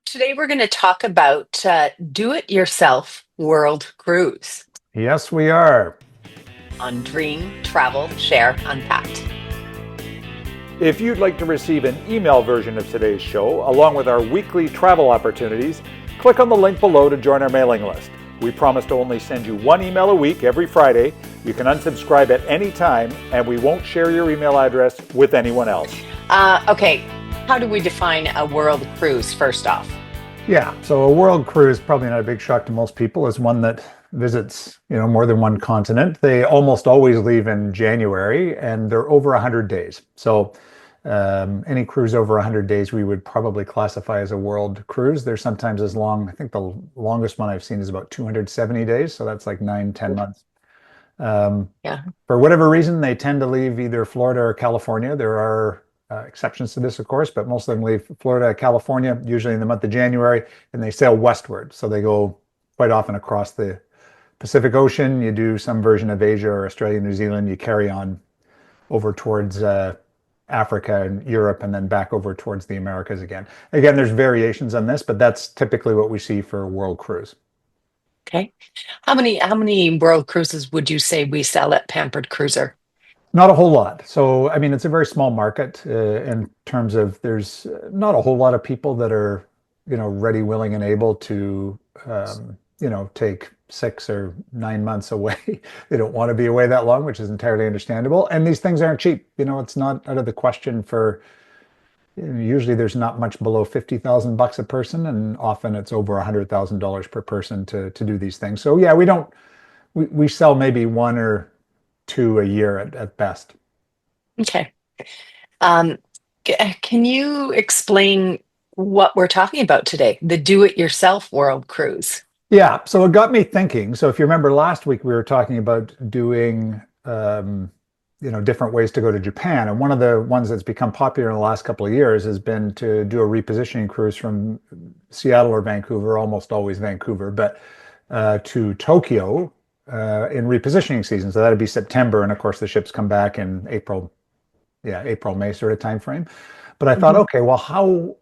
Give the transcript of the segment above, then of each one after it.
Today we're going to talk about do-it-yourself world cruise Yes, we are. on Dream Travel Share Unpacked. If you'd like to receive an email version of today's show, along with our weekly travel opportunities, click on the link below to join our mailing list. We promise to only send you one email a week every Friday. You can unsubscribe at any time, and we won't share your email address with anyone else. Okay, how do we define a world cruise first off? Yeah, so a world cruise, probably not a big shock to most people, is one that visits, more than one continent. They almost always leave in January, and they're over 100 days. So any cruise over 100 days, we would probably classify as a world cruise. They're sometimes as long, I think the longest one I've seen is about 270 days. So that's like 9, 10 months. Yeah. For whatever reason, they tend to leave either Florida or California. There are exceptions to this, of course, but most of them leave Florida, California, usually in the month of January, and they sail westward. So they go quite often across the Pacific Ocean. You do some version of Asia or Australia, New Zealand. You carry on over towards Africa and Europe, and then back over towards the Americas again. Again, there's variations on this, but that's typically what we see for a world cruise. Okay. How many world cruises would you say we sell at Pampered Cruiser? Not a whole lot. So, I mean, it's a very small market in terms of there's not a whole lot of people that are, ready, willing, and able to, take 6 or 9 months away. They don't want to be away that long, which is entirely understandable. And these things aren't cheap. It's not out of the question for, usually there's not much below 50,000 bucks a person, and often it's over $100,000 per person to do these things. So yeah, we sell maybe one or two a year at best. Okay. Um, can you explain what we're talking about today? The do-it-yourself world cruise. Yeah, so it got me thinking. So if you remember last week, we were talking about doing, different ways to go to Japan. And one of the ones that's become popular in the last couple of years has been to do a repositioning cruise from Seattle or Vancouver, almost always Vancouver, but to Tokyo in repositioning season. So that'd be September. And of course, the ships come back in April, yeah, April, May sort of time frame. But I thought, Mhm. okay, well, how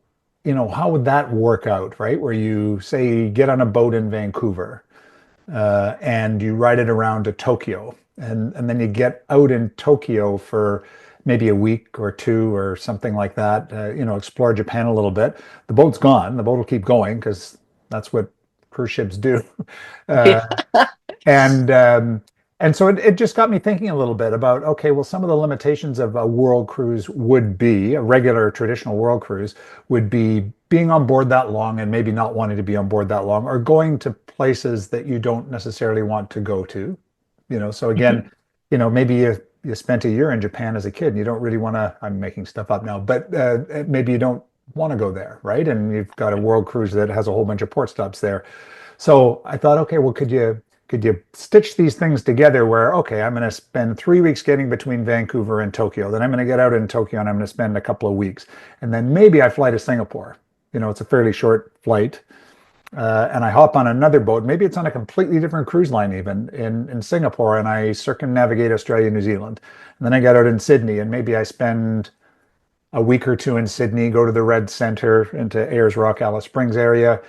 would that work out, right? Where you say you get on a boat in Vancouver and you ride it around to Tokyo, and then you get out in Tokyo for maybe a week or two or something like that. Explore Japan a little bit. The boat's gone. The boat will keep going because that's what cruise ships do. Uh, and and so it just got me thinking a little bit about, okay, well, some of the limitations of a world cruise would be, a regular traditional world cruise would be being on board that long and maybe not wanting to be on board that long, or going to places that you don't necessarily want to go to. So Mhm. again, maybe you spent a year in Japan as a kid and you don't really want to, I'm making stuff up now, but maybe you don't want to go there, right? And you've got a world cruise that has a whole bunch of port stops there. So I thought, okay, well, could you stitch these things together where, okay, I'm going to spend 3 weeks getting between Vancouver and Tokyo. Then I'm going to get out in Tokyo and I'm going to spend a couple of weeks. And then maybe I fly to Singapore. It's a fairly short flight. And I hop on another boat. Maybe it's on a completely different cruise line, even in Singapore, and I circumnavigate Australia, New Zealand. And then I get out in Sydney, and maybe I spend a week or two in Sydney, go to the Red Centre into Ayers Rock, Alice Springs area.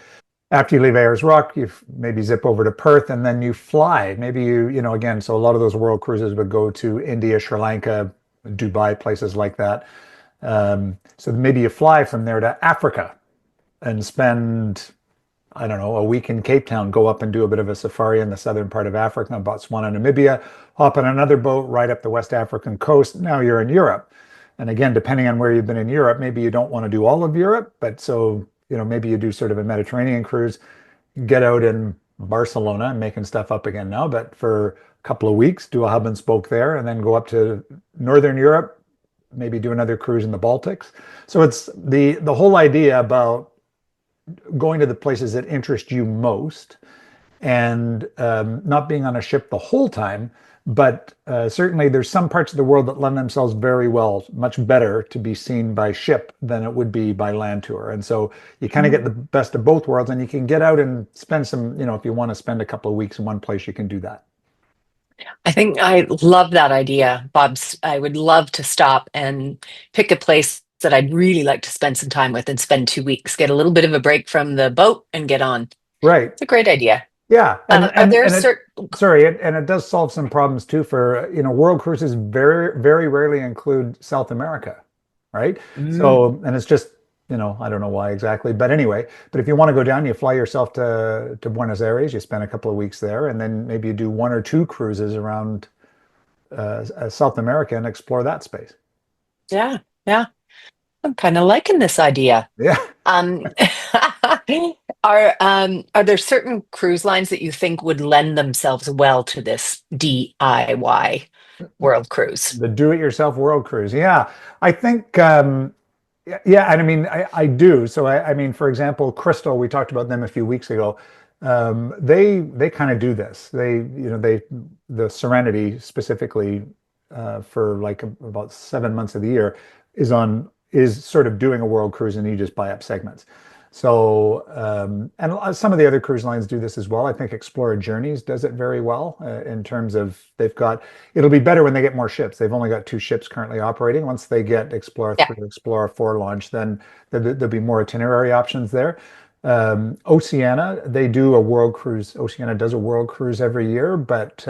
After you leave Ayers Rock, you maybe zip over to Perth and then you fly. Maybe again, so a lot of those world cruises would go to India, Sri Lanka, Dubai, places like that. So maybe you fly from there to Africa and spend, I don't know, a week in Cape Town, go up and do a bit of a safari in the southern part of Africa, Botswana, Namibia, hop on another boat right up the West African coast. Now you're in Europe. And again, depending on where you've been in Europe, maybe you don't want to do all of Europe, but so, maybe you do sort of a Mediterranean cruise, get out in Barcelona. I'm making stuff up again now, but for a couple of weeks, do a hub and spoke there, and then go up to Northern Europe, maybe do another cruise in the Baltics. So it's the whole idea about going to the places that interest you most and not being on a ship the whole time. But certainly, there's some parts of the world that lend themselves very well, much better to be seen by ship than it would be by land tour. And so you kind of get the best of both worlds, and you can get out and spend some, if you want to spend a couple of weeks in one place, you can do that. I think I love that idea, Bob's. I would love to stop and pick a place that I'd really like to spend some time with and spend 2 weeks, get a little bit of a break from the boat and get on. Right. It's a great idea. Yeah, Are there it certain? sorry, and it does solve some problems too for, world cruises very rarely include South America, right? Mm, So, and it's just, I don't know why exactly, but anyway, but if you want to go down, you fly yourself to Buenos Aires, you spend a couple of weeks there, and then maybe you do one or two cruises around South America and explore that space. yeah, yeah. I'm kind of liking this idea. Yeah. Um, are there certain cruise lines that you think would lend themselves well to this DIY world cruise? The do-it-yourself world cruise. Yeah. I think yeah, and I mean I do. So I mean, for example, Crystal, we talked about them a few weeks ago. They kind of do this. The Serenity specifically for like about 7 months of the year is sort of doing a world cruise, and you just buy up segments. So, and some of the other cruise lines do this as well. I think Explorer Journeys does it very well in terms of it'll be better when they get more ships. They've only got two ships currently operating. Once they get Explorer Yeah. 3, Explorer 4 launched, then there'll be more itinerary options there. Oceania, they do a world cruise. Oceania does a world cruise every year, but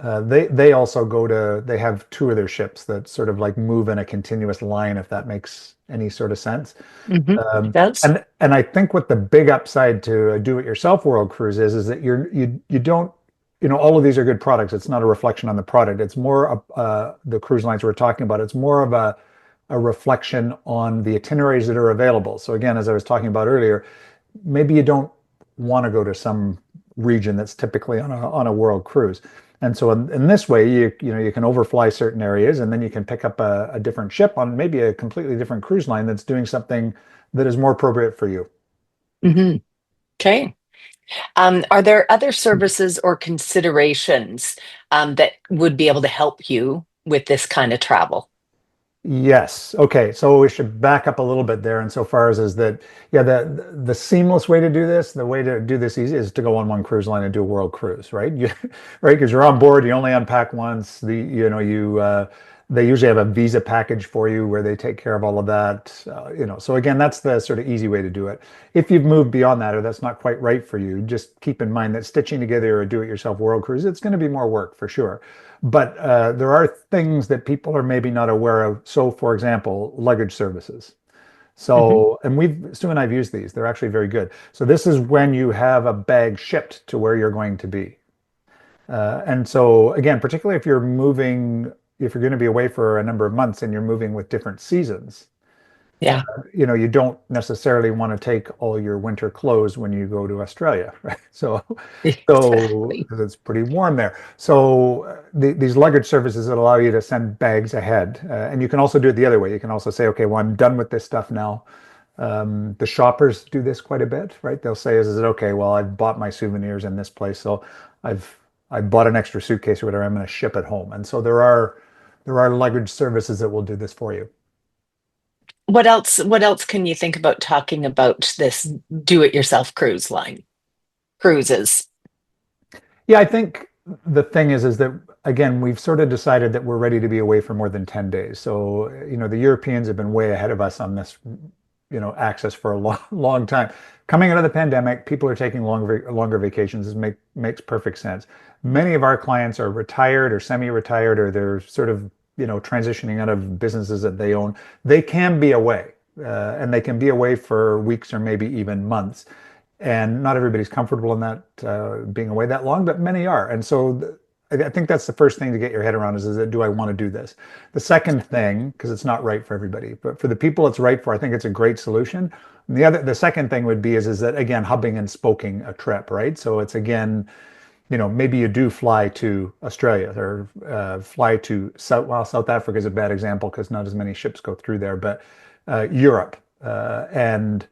they also they have two of their ships that sort of like move in a continuous line, if that makes any sort of sense. It does. And I think what the big upside to a do-it-yourself world cruise is that you don't, all of these are good products. It's not a reflection on the product. It's more the cruise lines we're talking about. It's more of a reflection on the itineraries that are available. So again, as I was talking about earlier, maybe you don't want to go to some region that's typically on a world cruise. And so in this way, you can overfly certain areas, and then you can pick up a different ship on maybe a completely different cruise line that's doing something that is more appropriate for you. Hmm. Okay. Are there other services or considerations that would be able to help you with this kind of travel? Yes. Okay. So we should back up a little bit there insofar as is that, yeah, the seamless way to do this, the way to do this easy is to go on one cruise line and do a world cruise, right? Right? Because you're on board, you only unpack once. They usually have a visa package for you where they take care of all of that. So again, that's the sort of easy way to do it. If you've moved beyond that or that's not quite right for you, just keep in mind that stitching together a do-it-yourself world cruise, it's going to be more work for sure. But there are things that people are maybe not aware of. So, for example, luggage services. Hmm. So, and Stu and I've used these. They're actually very good. So this is when you have a bag shipped to where you're going to be. And so again, particularly if you're going to be away for a number of months and you're moving with different seasons, Yeah, you don't necessarily want to take all your winter clothes when you go to Australia, right? So exactly. because it's pretty warm there. So these luggage services that allow you to send bags ahead, and you can also do it the other way. You can also say, okay, well, I'm done with this stuff now. The shoppers do this quite a bit, right? They'll say, is it okay? Well, I've bought my souvenirs in this place, so I've I bought an extra suitcase or whatever. I'm going to ship it home, and so there are luggage services that will do this for you. What else can you think about talking about this do-it-yourself cruises? Yeah, I think the thing is that again, we've sort of decided that we're ready to be away for more than 10 days. So, the Europeans have been way ahead of us on this, access for a long time. Coming out of the pandemic, people are taking longer vacations. This makes perfect sense. Many of our clients are retired or semi-retired, or they're sort of, transitioning out of businesses that they own. They can be away, and they can be away for weeks or maybe even months. And not everybody's comfortable in that being away that long, but many are. And so I think that's the first thing to get your head around is that do I want to do this? The second thing, because it's not right for everybody, but for the people it's right for, I think it's a great solution. And the second thing would be is that again, hubbing and spoking a trip, right? So it's again, maybe you do fly to Australia or fly to South Africa is a bad example because not as many ships go through there, but Europe and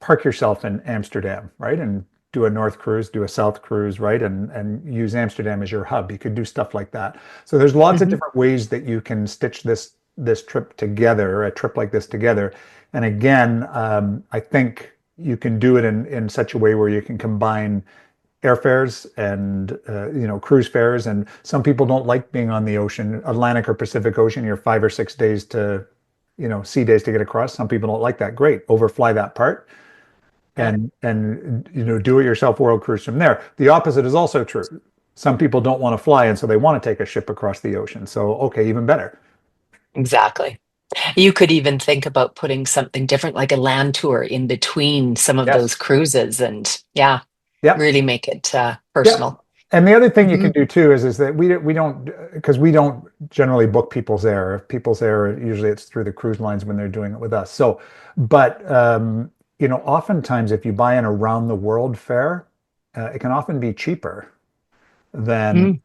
park yourself in Amsterdam, right? And do a north cruise, do a south cruise, right? And use Amsterdam as your hub. You could do stuff like that. So there's lots of Hmm. different ways that you can stitch this trip together, a trip like this together. And again, I think you can do it in such a way where you can combine airfares and cruise fares. And some people don't like being on the ocean, Atlantic or Pacific Ocean. You're 5 or 6 days to sea days to get across. Some people don't like that. Great, overfly that part Yeah, and do it yourself world cruise from there. The opposite is also true. Some people don't want to fly, and so they want to take a ship across the ocean. So, okay, even better. exactly. You could even think about putting something different, like a land tour in between some of those Yes. cruises, and yeah, Yep. really make it Yep. personal. And the other thing you Hmm. can do too is that we don't because we don't generally book People's Air. If People's Air, usually it's through the cruise lines when they're doing it with us. So, but oftentimes if you buy an around the world fare, it can often be cheaper than Mm.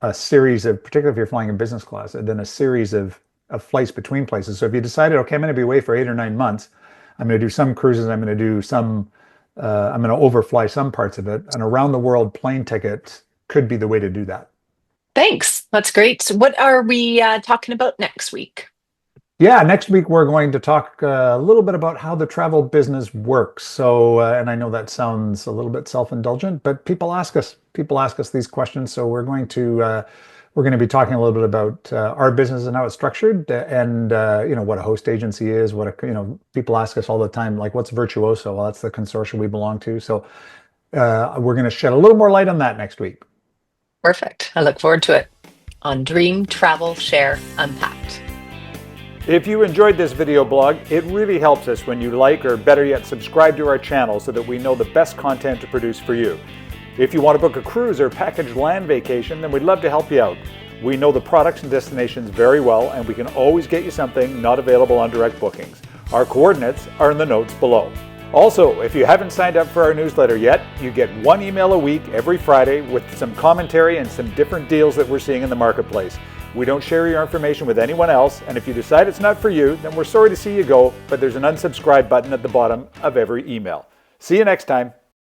a series of, particularly if you're flying in business class, than a series of flights between places. So if you decided, okay, I'm going to be away for 8 or 9 months, I'm going to do some cruises, I'm going to do some, I'm going to overfly some parts of it. An around the world plane ticket could be the way to do that. Thanks. That's great. So what are we talking about next week? Yeah, next week we're going to talk a little bit about how the travel business works. So, and I know that sounds a little bit self-indulgent, but people ask us these questions. So we're going to be talking a little bit about our business and how it's structured, and what a host agency is. People ask us all the time, like, what's Virtuoso? Well, that's the consortium we belong to. So we're going to shed a little more light on that next week. Perfect. I look forward to it on Dream, Travel, Share, Unpacked. If you enjoyed this video blog, it really helps us when you like, or better yet, subscribe to our channel so that we know the best content to produce for you. If you want to book a cruise or packaged land vacation, then we'd love to help you out. We know the products and destinations very well, and we can always get you something not available on direct bookings. Our coordinates are in the notes below. Also, if you haven't signed up for our newsletter yet, you get one email a week every Friday with some commentary and some different deals that we're seeing in the marketplace. We don't share your information with anyone else, and if you decide it's not for you, then we're sorry to see you go, but there's an unsubscribe button at the bottom of every email. See you next time.